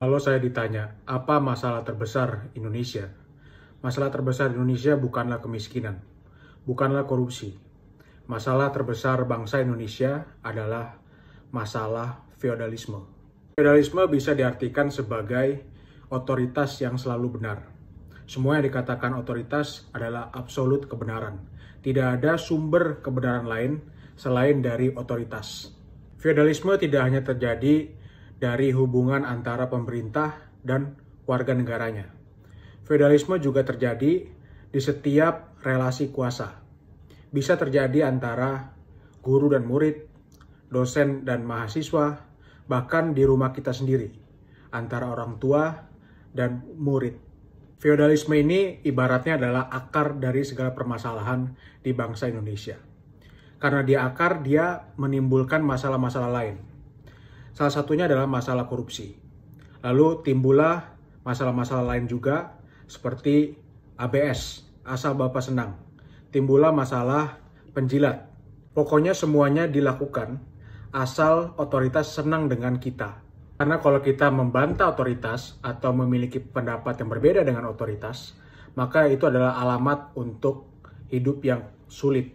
Kalau saya ditanya, apa masalah terbesar Indonesia? Masalah terbesar Indonesia bukanlah kemiskinan, bukanlah korupsi. Masalah terbesar bangsa Indonesia adalah masalah feodalisme. Feodalisme bisa diartikan sebagai otoritas yang selalu benar. Semua yang dikatakan otoritas adalah absolut kebenaran. Tidak ada sumber kebenaran lain selain dari otoritas. Feodalisme tidak hanya terjadi dari hubungan antara pemerintah dan warga negaranya. Feodalisme juga terjadi di setiap relasi kuasa. Bisa terjadi antara guru dan murid, dosen dan mahasiswa, bahkan di rumah kita sendiri, antara orang tua dan murid. Feodalisme ini ibaratnya adalah akar dari segala permasalahan di bangsa Indonesia. Karena dia akar, dia menimbulkan masalah-masalah lain. Salah satunya adalah masalah korupsi. Lalu timbullah masalah-masalah lain juga seperti ABS, asal Bapak senang. Timbullah masalah penjilat. Pokoknya semuanya dilakukan asal otoritas senang dengan kita. Karena kalau kita membantah otoritas atau memiliki pendapat yang berbeda dengan otoritas, maka itu adalah alamat untuk hidup yang sulit.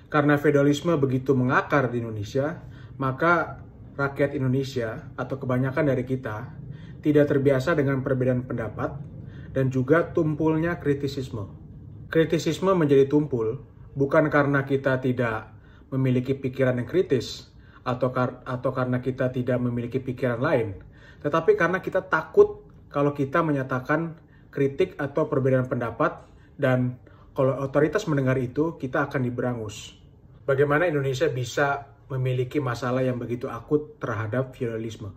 Karena feodalisme begitu mengakar di Indonesia, maka rakyat Indonesia atau kebanyakan dari kita tidak terbiasa dengan perbedaan pendapat dan juga tumpulnya kritisisme. Kritisisme menjadi tumpul bukan karena kita tidak memiliki pikiran yang kritis atau karena kita tidak memiliki pikiran lain, tetapi karena kita takut kalau kita menyatakan kritik atau perbedaan pendapat, dan kalau otoritas mendengar itu, kita akan diberangus. Bagaimana Indonesia bisa memiliki masalah yang begitu akut terhadap feodalisme?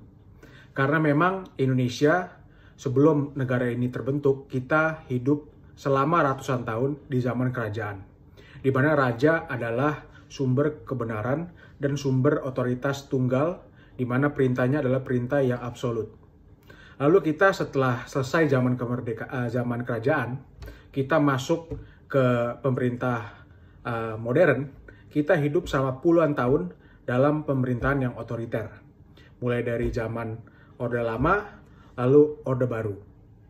Karena memang Indonesia sebelum negara ini terbentuk, kita hidup selama ratusan tahun di zaman kerajaan, di mana raja adalah sumber kebenaran dan sumber otoritas tunggal, di mana perintahnya adalah perintah yang absolut. Lalu kita setelah selesai zaman kerajaan, kita masuk ke pemerintah modern. Kita hidup selama puluhan tahun dalam pemerintahan yang otoriter. Mulai dari zaman Orde Lama, lalu Orde Baru.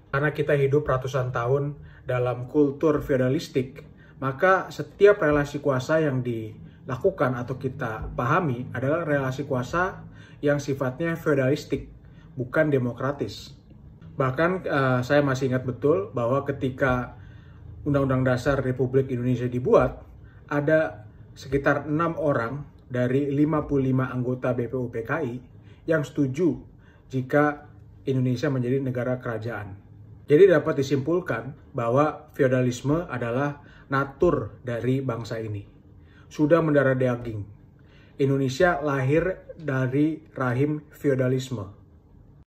Karena kita hidup ratusan tahun dalam kultur feodalistik, maka setiap relasi kuasa yang dilakukan atau kita pahami adalah relasi kuasa yang sifatnya feodalistik, bukan demokratis. Bahkan saya masih ingat betul bahwa ketika Undang-Undang Dasar Republik Indonesia dibuat, ada sekitar 6 orang dari 55 anggota BPUPKI yang setuju jika Indonesia menjadi negara kerajaan. Jadi dapat disimpulkan bahwa feodalisme adalah natur dari bangsa ini. Sudah mendarah daging. Indonesia lahir dari rahim feodalisme.